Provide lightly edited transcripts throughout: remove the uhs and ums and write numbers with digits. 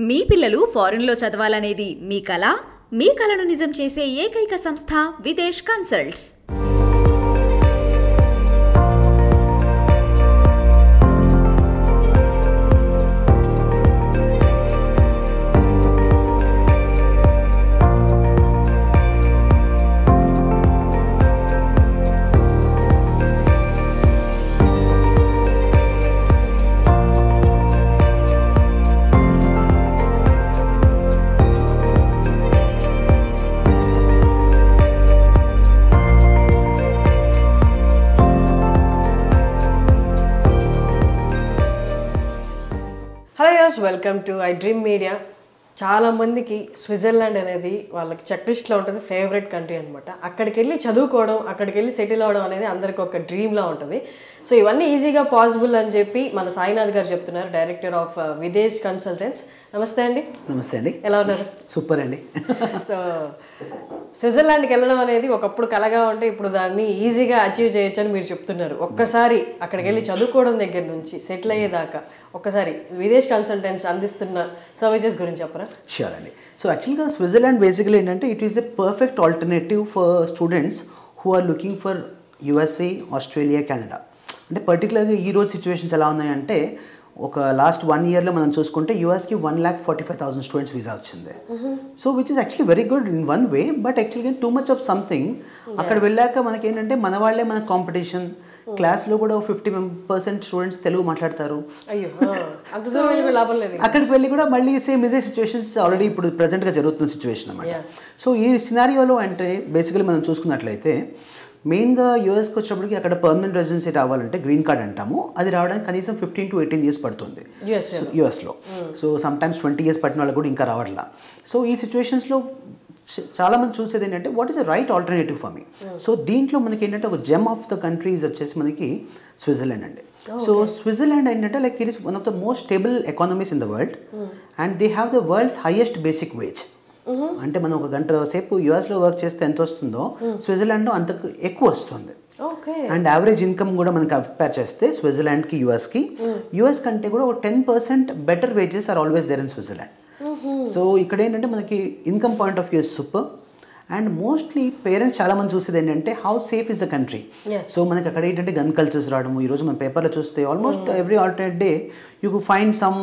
మీ పిల్లలు ఫారెన్లో చదవాలనేది మీ కల? మీ కలను నిజం చేసే ఏకైక సంస్థ Videsh consults. Welcome to I dream media. చాలా మందికి స్విట్జర్లాండ్ అనేది వాళ్ళకి చెక్ లిస్ట్లో ఉంటుంది, ఫేవరెట్ కంట్రీ అనమాట. అక్కడికి వెళ్ళి చదువుకోవడం, అక్కడికి వెళ్ళి సెటిల్ అవ్వడం అనేది అందరికి ఒక డ్రీమ్లా ఉంటుంది. సో ఇవన్నీ ఈజీగా పాసిబుల్ అని చెప్పి మన సాయినాథ్ గారు చెప్తున్నారు, డైరెక్టర్ ఆఫ్ విదేశ్ కన్సల్టెంట్స్. నమస్తే అండి. నమస్తే అండి. ఎలా ఉన్నారు? సూపర్ అండి. సో స్విట్జర్లాండ్కి వెళ్ళడం అనేది ఒకప్పుడు కలగా ఉంటే ఇప్పుడు దాన్ని ఈజీగా అచీవ్ చేయొచ్చు అని మీరు చెప్తున్నారు. ఒక్కసారి అక్కడికి వెళ్ళి చదువుకోవడం దగ్గర నుంచి సెటిల్ అయ్యేదాకా ఒక్కసారి విదేశ్ కన్సల్టెంట్స్ అందిస్తున్న సర్వీసెస్ గురించి చెప్పరా? షూర్ అండి. సో యాక్చువల్గా స్విట్జర్లాండ్ బేసికలీ ఏంటంటే it is a perfect alternative for students who are looking for USA, Australia, Canada. అంటే పర్టికులర్గా ఈ రోజు సిచ్యువేషన్స్ ఎలా ఉన్నాయంటే ఒక లాస్ట్ 1 yearలో మనం చూసుకుంటే యూఎస్కి 1,45,000 స్టూడెంట్స్ వీసా వచ్చింది. So which is actually very good in one way, but యాక్చువల్గా టూ మచ్ ఆఫ్ సంథింగ్. అక్కడ వెళ్ళాక మనకి ఏంటంటే మన వాళ్ళే మన కాంపిటీషన్. క్లాస్లో కూడా 50% స్టూడెంట్స్ తెలుగు మాట్లాడతారు. అక్కడికి వెళ్ళి కూడా మళ్ళీ సేమ్ ఇదే సిచ్యువేషన్స్ ఆల్రెడీ ఇప్పుడు ప్రజెంట్గా జరుగుతున్న సిచ్యువేషన్ అన్నమాట. సో ఈ సినారియోలో అంటే బేసికలీ మనం చూసుకున్నట్లయితే మెయిన్గా యూఎస్కి వచ్చినప్పటికి అక్కడ పర్మనెంట్ రెసిడెన్సీ రావాలంటే గ్రీన్ కార్డ్ అంటాము, అది రావడానికి కనీసం 15 to 18 years పడుతుంది యూఎస్లో. సో సమ్ టైమ్స్ 20 years పట్టిన వాళ్ళకి కూడా ఇంకా రావట్లా. సో ఈ సిచ్యువేషన్స్లో చాలామంది చూసేది ఏంటంటే what is the right alternative for me. So దీంట్లో మనకి ఏంటంటే ఒక జెమ్ ఆఫ్ ద కంట్రీస్ వచ్చేసి మనకి స్విట్జర్లాండ్ అండి. సో స్విట్జర్లాండ్ ఏంటంటే like it is one of the most stable economies in the world and they have the world's highest basic wage. అంటే మనం ఒక గంట సేపు యూఎస్లో వర్క్ చేస్తే ఎంత వస్తుందో స్విట్జర్లాండ్లో అంతకు ఎక్కువ వస్తుంది. అండ్ యావరేజ్ ఇన్కమ్ కూడా మనం కంపేర్ చేస్తే స్విట్జర్లాండ్కి యూఎస్కి, యూఎస్ కంటే కూడా ఒక 10% better wages are always there in Switzerland. So ఇక్కడ ఏంటంటే మనకి income point of view is super. And mostly parents చాలా మంది చూసేది ఏంటంటే how safe is the country. So మనకి అక్కడ ఏంటంటే గన్ కల్చర్స్ రావడము, ఈరోజు మన పేపర్లో చూస్తే almost every alternate day you కు ఫైండ్ సమ్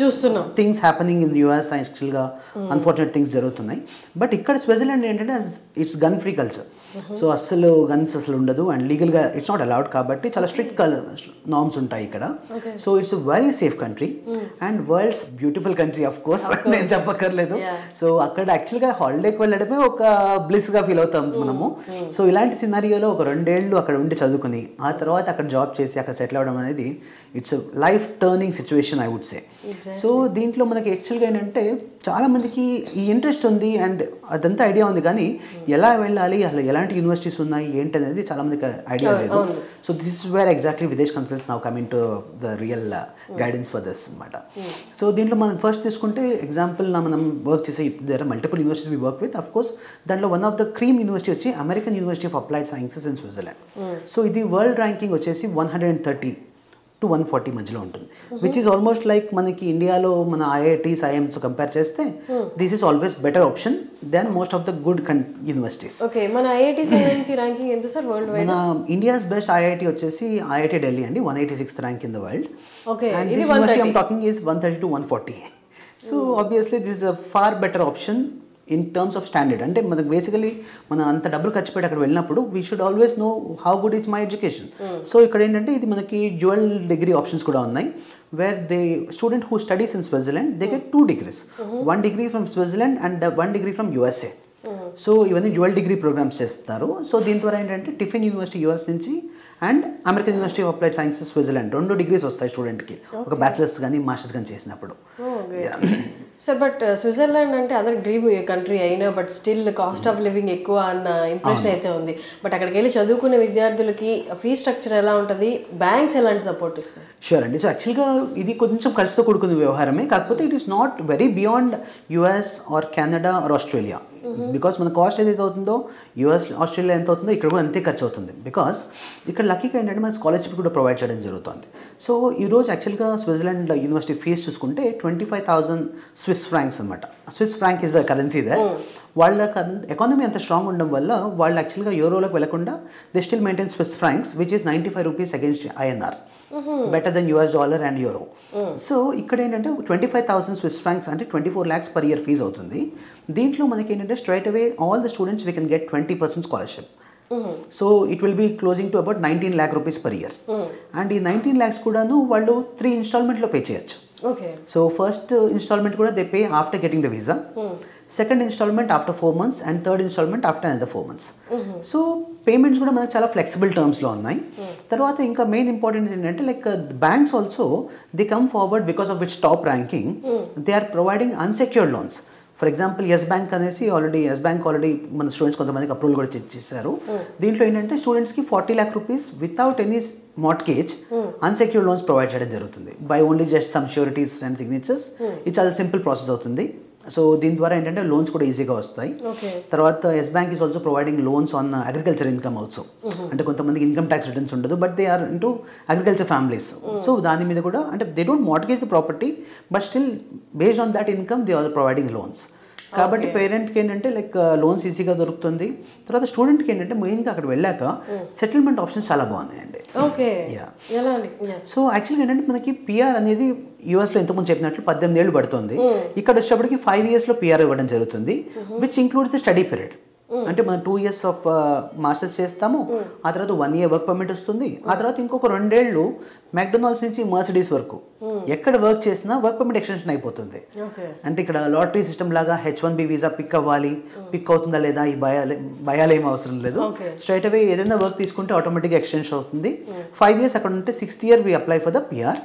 చూస్తున్నాం థింగ్స్ హ్యాపెనింగ్ ఇన్ యూఎస్. యాక్చువల్గా అన్ఫార్చునేట్ థింగ్స్ జరుగుతున్నాయి. బట్ ఇక్కడ స్విట్జర్లాండ్ ఏంటంటే it's gun free culture. So అస్సలు గన్స్ అసలు ఉండదు అండ్ లీగల్గా ఇట్స్ నాట్ అలౌడ్ కాబట్టి చాలా స్ట్రిక్ట్ నార్మ్స్ ఉంటాయి ఇక్కడ. So it's very safe country and world's beautiful country of course, నేను చెప్పక్కర్లేదు. సో అక్కడ యాక్చువల్గా హాలిడేకి వెళ్ళడమే ఒక బ్లిస్గా ఫీల్ అవుతాం మనము. సో ఇలాంటి సినారియోలో ఒక 2 years అక్కడ ఉండి చదువుకుని ఆ తర్వాత అక్కడ జాబ్ చేసి అక్కడ సెటిల్ అవ్వడం అనేది it's life turning situation I would say. So దీంట్లో మనకి యాక్చువల్గా ఏంటంటే చాలా మందికి ఈ ఇంట్రెస్ట్ ఉంది అండ్ అదంతా ఐడియా ఉంది, కానీ ఎలా వెళ్ళాలి, అసలు ఎలాంటి యూనివర్సిటీస్ ఉన్నాయి ఏంటి అనేది చాలా మందికి ఐడియా లేదు. So this is where exactly Videsh Consults now coming to the real guidance for this అనమాట. సో దీంట్లో మనం ఫస్ట్ తీసుకుంటే ఎగ్జాంపుల్ మనం వర్క్ చేసే there multiple universities we work with. Of course దాంట్లో one of the cream university వచ్చి American University of Applied Sciences in Switzerland. So ఇది world ranking వచ్చేసి 130 to 140 మధ్యలో ఉంటుంది, విచ్ ఈస్ ఆల్మోస్ట్ లైక్ మనకి ఇండియాలో మన ఐఐటీస్, ఐఎమ్స్ కంపేర్ చేస్తే this is always better option than most of the good universities. Okay, మన ఐఐటీస్ ఐఎంకి ర్యాంకింగ్ ఎంత సార్ వరల్డ్ వైడ్? మన ఇండియాస్ బెస్ట్ ఐఐటీ వచ్చేసి ఐఐటీ ఢిల్లీ అండి, 186th rank in the world. Okay, and this university I'm talking is 130 to 140. So obviously this is a far better option in terms of standard. అంటే మనకు basically మనం అంత డబ్బులు ఖర్చు పెట్టి అక్కడ వెళ్ళినప్పుడు we should always know how good is my education. So ఇక్కడ ఏంటంటే ఇది మనకి డ్యూయల్ డిగ్రీ ఆప్షన్స్ కూడా ఉన్నాయి, where they student who studies in Switzerland they get 2 degrees, 1 degree from Switzerland and 1 degree from USA. So ఇవన్నీ dual degree programmes చేస్తారు. So దీని ద్వారా ఏంటంటే టిఫిన్ యూనివర్సిటీ యూఎస్ నుంచి and American University of Applied sciences Switzerland 2 degrees వస్తాయి స్టూడెంట్కి, ఒక bachelors కానీ మాస్టర్స్ కానీ చేసినప్పుడు. సార్ బట్ స్విట్జర్లాండ్ అంటే అదర్ డ్రీమ్ కంట్రీ అయినా but still cost of living ఎక్కువ అన్న ఇంప్రెషన్ అయితే ఉంది. బట్ అక్కడికి వెళ్ళి చదువుకునే విద్యార్థులకి ఫీ స్ట్రక్చర్ ఎలా ఉంటుంది, బ్యాంక్స్ ఎలాంటి సపోర్ట్ ఇస్తాయి? షూర్ అండి. సో యాక్చువల్గా ఇది కొంచెం ఖర్చుతో కూడుకున్న వ్యవహారమే, కాకపోతే it is not very beyond US are Canada are Australia. Because మన కాస్ట్ ఏదైతే అవుతుందో యూఎస్ ఆస్ట్రేలియా ఎంత అవుతుందో ఇక్కడ కూడా అంతే ఖర్చు అవుతుంది. బికాస్ ఇక్కడ లక్కీగా ఏంటంటే మన స్కాలర్షిప్ కూడా ప్రొవైడ్ చేయడం జరుగుతుంది. సో ఈరోజు యాక్చువల్గా స్విట్జర్లాండ్ యూనివర్సిటీ ఫీజు చూసుకుంటే 25,000 స్విస్ ఫ్రాంక్స్ అనమాట. Swiss franc is the currency they. వాళ్ళ ఎకానమీ అంత స్ట్రాంగ్ ఉండడం వల్ల వాళ్ళు యాక్చువల్గా యూరోలోకి వెళ్లకుండా they still maintain Swiss francs which is 95 rupees against INR, better than US dollar and euro. So ఇక్కడ ఏంటంటే 25,000 స్విస్ ఫ్రాంక్స్ అంటే 24 lakhs per year ఫీజు అవుతుంది. దీంట్లో మనకి ఏంటంటే straight away all the students we can get 20% scholarship. So it will be closing to about 19 lakh rupees per year. And ఈ 19 lakhs కూడాను వాళ్ళు 3 installmentలో పే చేయొచ్చు. సో ఫస్ట్ ఇన్స్టాల్మెంట్ కూడా they pay after getting the visa, second instalment after 4 months and third instalment after another 4 months. So payments కూడా మనకు చాలా flexible టర్మ్స్లో ఉన్నాయి. తర్వాత ఇంకా మెయిన్ ఇంపార్టెంట్ ఏంటంటే like banks also they come forward because of its top ranking. They are providing unsecured loans. For example Yes Bank అనేసి Yes Bank already మన స్టూడెంట్స్ కొంతమందికి అప్రూవల్ కూడా చేశారు. దీంట్లో ఏంటంటే స్టూడెంట్స్కి 40 lakh rupees without any mortgage unsecured loans provide చేయడం జరుగుతుంది by only just some sureties and signatures. ఇది చాలా సింపుల్ ప్రాసెస్ అవుతుంది. సో దీని ద్వారా ఏంటంటే లోన్స్ కూడా ఈజీగా వస్తాయి. తర్వాత Yes Bank is also providing loans on agriculture income also. అంటే కొంతమందికి ఇన్కమ్ ట్యాక్స్ రిటర్న్స్ ఉండదు but they are into agriculture families. So దాని మీద కూడా అంటే they don't mortgage the property but still based on that income they are providing loans. కాబట్టి పేరెంట్కి ఏంటంటే లైక్ లోన్స్ ఈజీగా దొరుకుతుంది. తర్వాత స్టూడెంట్కి ఏంటంటే మెయిన్గా అక్కడ వెళ్ళాక సెటిల్మెంట్ ఆప్షన్స్ చాలా బాగున్నాయండి. సో యాక్చువల్గా ఏంటంటే మనకి PR అనేది యూఎస్లో ఇంతకుముందు చెప్పినట్లు 18 ఏళ్ళు పడుతుంది. ఇక్కడ వచ్చేప్పటికి 5 yearsలో PR ఇవ్వడం జరుగుతుంది which includes the study period. అంటే మనం 2 years ఆఫ్ మాస్టర్స్ చేస్తాము, ఆ తర్వాత 1 year వర్క్ పర్మిట్ వస్తుంది, ఆ తర్వాత ఇంకొక 2 ఏళ్ళు మెక్డొనాల్డ్స్ నుంచి మర్సిడీస్ వరకు ఎక్కడ వర్క్ చేసినా వర్క్ పర్మిట్ ఎక్స్టెన్షన్ అయిపోతుంది. అంటే ఇక్కడ లాటరీ సిస్టమ్ లాగా H1B వీసా పిక్ అవ్వాలి, పిక్ అవుతుందా లేదా ఈ భయాలు ఏం అవసరం లేదు. స్ట్రైట్ అవే ఏదైనా వర్క్ తీసుకుంటే ఆటోమేటిక్గా ఎక్స్టెన్షన్ అవుతుంది. 5 years అక్కడ ఉంటే 6th year we apply for the PR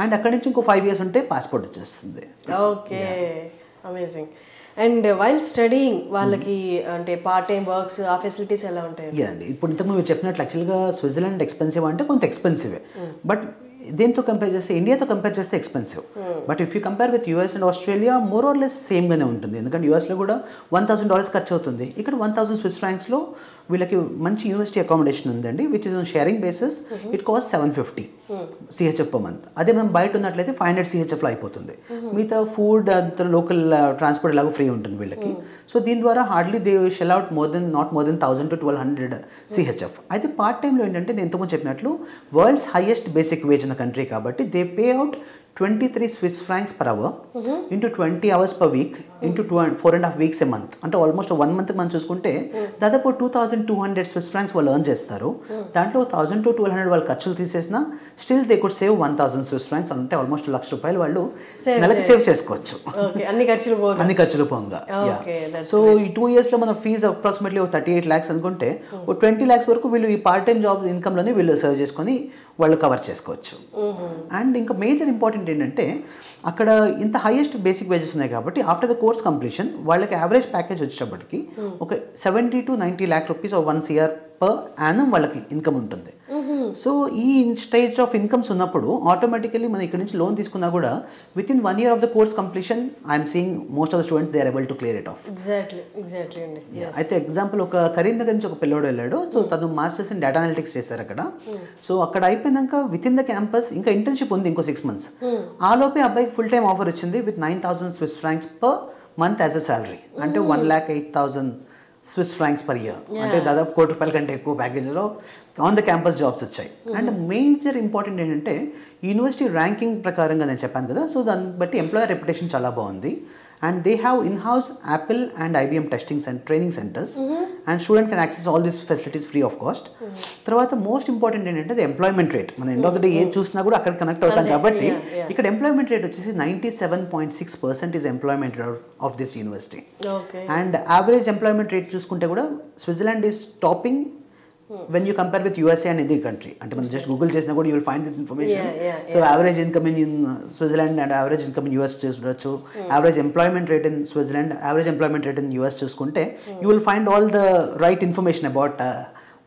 and అక్కడి నుంచి ఇంకో 5 years ఉంటే పాస్పోర్ట్ వచ్చేస్తుంది. Okay, amazing. And while studying వాళ్ళకి అంటే పార్ట్ టైం వర్క్స్ ఆ ఫెసిలిటీస్ ఎలా ఉంటాయి? అండి ఇప్పుడు ఇంతకుముందు మీరు చెప్పినట్లు యాక్చువల్గా స్విట్జర్లాండ్ ఎక్స్పెన్సివ్ అంటే కొంత ఎక్స్పెన్సివే. బట్ దేంతో కంపేర్ చేస్తే ఇండియాతో కంపేర్ చేస్తే expensive. But if you compare with US and Australia more or less సేమ్గానే ఉంటుంది. ఎందుకంటే యూఎస్లో కూడా $1,000 ఖర్చు అవుతుంది. ఇక్కడ 1,000 స్విస్ ఫ్రాంక్స్లో వీళ్ళకి మంచి యూనివర్సిటీ అకామిడేషన్ ఉందండి which is on sharing basis. It cost 750 CHF per month. అదే మనం బయట ఉన్నట్లయితే 500 CHFలో అయిపోతుంది. మిగతా ఫుడ్ అంత లోకల్ ట్రాన్స్పోర్ట్ ఎలాగో ఫ్రీ ఉంటుంది వీళ్ళకి. సో దీని ద్వారా hardly they shall out not more than 1,000 to 1,200 CHF. అయితే పార్ట్ టైంలో ఏంటంటే నేను ఇంతకుముందు చెప్పినట్లు వరల్డ్స్ హైయెస్ట్ బేసిక్ వేజ్ ఉన్న కంట్రీ కాబట్టి they pay out 23 Swiss francs per hour into 20 hours per week into 4.5 weeks a month. అంటే ఆల్మోస్ట్ 1 month మనం చూసుకుంటే దాదాపు 2,200 Swiss francs వాళ్ళు ఎర్న్ చేస్తారు. దాంట్లో 1,000 to 1,200 వాళ్ళు ఖర్చులు తీసేసినా still they could save 1,000 Swiss francs. అంటే ఆల్మోస్ట్ ₹1,00,000 వాళ్ళు నెలకి సేవ్ చేసుకోవచ్చు అన్ని ఖర్చులు పోగా. సో ఈ 2 yearsలో మన ఫీజు అప్రాక్సిమేట్లీ 38 lakhs అనుకుంటే 20 lakhs వరకు వీళ్ళు ఈ పార్ట్ టైం జాబ్ ఇన్కమ్లోనే వీళ్ళు సర్వ్ చేసుకొని వాళ్ళు కవర్ చేసుకోవచ్చు. అండ్ ఇంకా మేజర్ ఇంపార్టెంట్ ఏంటంటే అక్కడ ఇంత హైయెస్ట్ బేసిక్ వేజెస్ ఉన్నాయి కాబట్టి ఆఫ్టర్ ద కోర్స్ కంప్లీషన్ వాళ్ళకి యావరేజ్ ప్యాకేజ్ వచ్చేటప్పటికి ఒక 70 to 90 lakh rupees or 1 CR per annum వాళ్ళకి ఇన్కమ్ ఉంటుంది. సో ఈ స్టేజ్ ఆఫ్ ఇన్కమ్స్ ఉన్నప్పుడు ఆటోమేటికలీ మనం ఇక్కడ నుంచి లోన్ తీసుకున్నా కూడా within 1 year of the course completion I'm seeing most of the students they are able to clear it off. Exactly అండి. అయితే ఎగ్జాంపుల్ ఒక కరీంనగర్ నుంచి ఒక పిల్లోడు వెళ్ళాడు. సో తను మాస్టర్స్ ఇన్ డేటా అనలిటిక్స్ చేశారు అక్కడ. సో అక్కడ అయిపోయినాక విత్ ఇన్ ద క్యాంపస్ ఇంకా ఇంటర్న్షిప్ ఉంది ఇంకో 6 months. ఆ లోపే అబ్బాయికి ఫుల్ టైం ఆఫర్ వచ్చింది with 9,000 Swiss francs per month as a salary. అంటే 1,08,000 Swiss francs per year. అంటే దాదాపు ₹1,00,000 కంటే ఎక్కువ ప్యాకేజ్లో ఆన్ ద క్యాంపస్ జాబ్స్ వచ్చాయి. అండ్ మేజర్ ఇంపార్టెంట్ ఏంటంటే యూనివర్సిటీ ర్యాంకింగ్ ప్రకారంగా నేను చెప్పాను కదా, సో దాన్ని బట్టి ఎంప్లాయర్ రెప్యుటేషన్ చాలా బాగుంది. And they have in-house Apple and IBM testing and training centers, and student can access all these facilities free of cost. తర్వాత మోస్ట్ ఇంపార్టెంట్ ఏంటంటే ది ఎంప్లాయ్మెంట్ రేట్. మన ఎండ్ ఆఫ్ ద డే ఏం చూసినా కూడా అక్కడ connect అవుతాం కాబట్టి ఇక్కడ ఎంప్లాయ్మెంట్ రేట్ వచ్చేసి 97.6% is employment rate of this university. And average employment rate చూసుకుంటే కూడా Switzerland is topping when you compare with USA and any country. అంటే మనం జస్ట్ గూగుల్ చేసినా కూడా you will find this information. So average income in Switzerland and average income in US చూడొచ్చు. Average employment rate in Switzerland, average employment rate in US చూసుకుంటే you will find all the right information about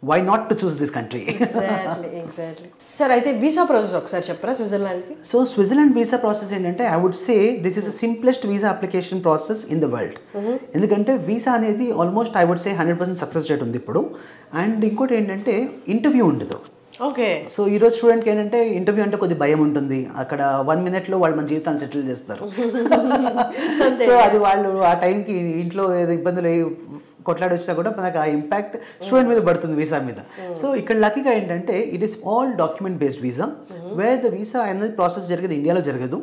why not to choose this country. Exactly sir. అయితే visa process ఒకసారి చెప్పరా స్విట్జర్లాండ్కి? So Switzerland visa process ఏంటంటే I would say this is the simplest visa application process in the world. ఎందుకంటే visa అనేది almost I would say 100% success rate ఉంది ఇప్పుడు. And ఇంకోటి ఏంటంటే ఇంటర్వ్యూ ఉండదు. ఓకే. సో ఈరోజు స్టూడెంట్కి ఏంటంటే ఇంటర్వ్యూ అంటే కొద్ది భయం ఉంటుంది. అక్కడ 1 minute వాళ్ళు మన జీవితాన్ని సెటిల్ చేస్తారు. సో అది వాళ్ళు ఆ టైంకి ఇంట్లో ఏదో ఇబ్బందులు కొట్లాడి వచ్చినా కూడా మనకు ఆ ఇంపాక్ట్ స్టూడెంట్ మీద పడుతుంది వీసా మీద. సో ఇక్కడ లక్కీగా ఏంటంటే it is all document based visa, wear the visa అనేది ప్రాసెస్ జరిగేది ఇండియాలో జరగదు.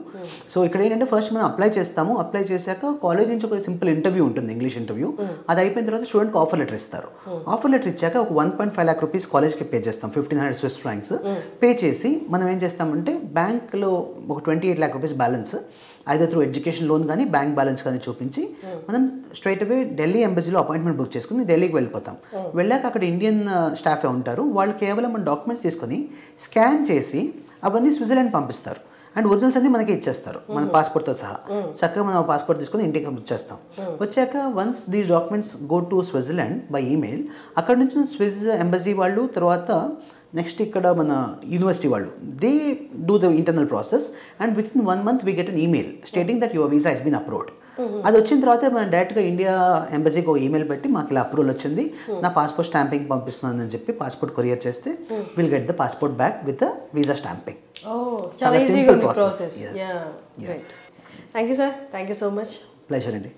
సో ఇక్కడ ఏంటంటే ఫస్ట్ మనం అప్లై చేస్తాము. అప్లై చేశాక కాలేజ్ నుంచి ఒక సింపుల్ ఇంటర్వ్యూ ఉంటుంది, ఇంగ్లీష్ ఇంటర్వ్యూ. అది అయిపోయిన తర్వాత స్టూడెంట్కి ఆఫర్ లెటర్ ఇస్తారు. ఆఫర్ లెటర్ ఇచ్చాక ఒక 1.5 lakh rupees కాలేజ్కి పే చేస్తాం, 1500 Swiss francs పే చేసి మనం ఏం చేస్తామంటే బ్యాంక్లో ఒక 28 lakh rupees balance either through education loan కానీ బ్యాంక్ బ్యాలెన్స్ కానీ చూపించి మనం స్ట్రైట్ అవే ఢిల్లీ ఎంబసీలో అపాయింట్మెంట్ బుక్ చేసుకుని ఢిల్లీకి వెళ్ళిపోతాం. వెళ్ళాక అక్కడ ఇండియన్ స్టాఫే ఉంటారు. వాళ్ళు కేవలం మన డాక్యుమెంట్స్ తీసుకొని స్కాన్ చేసి అవన్నీ స్విట్జర్లాండ్ పంపిస్తారు. అండ్ ఒరిజినల్స్ అన్ని మనకి ఇచ్చేస్తారు, మన పాస్పోర్ట్తో సహా. చక్కగా మనం పాస్పోర్ట్ తీసుకొని ఇంటికి వచ్చేస్తాం. వచ్చాక once these documents go to Switzerland by email, అక్కడ నుంచి స్విస్ ఎంబసీ వాళ్ళు, తర్వాత నెక్స్ట్ ఇక్కడ మన యూనివర్సిటీ వాళ్ళు, they do the internal process and within 1 month we get an email stating that your visa has been approved. అది వచ్చిన తర్వాత మనం డైరెక్ట్గా ఇండియా ఎంబసీకి ఒక ఈమెయిల్ పెట్టి మాకు ఇలా అప్రూవల్ వచ్చింది, నా పాస్పోర్ట్ స్టాంపింగ్ పంపిస్తున్నాను అని చెప్పి పాస్పోర్ట్ కొరియర్ చేస్తే will get the passport back with visa stamping. చాలా ఈజీగా ఉంది process. Thank you sir, thank you so much. Pleasure అండి.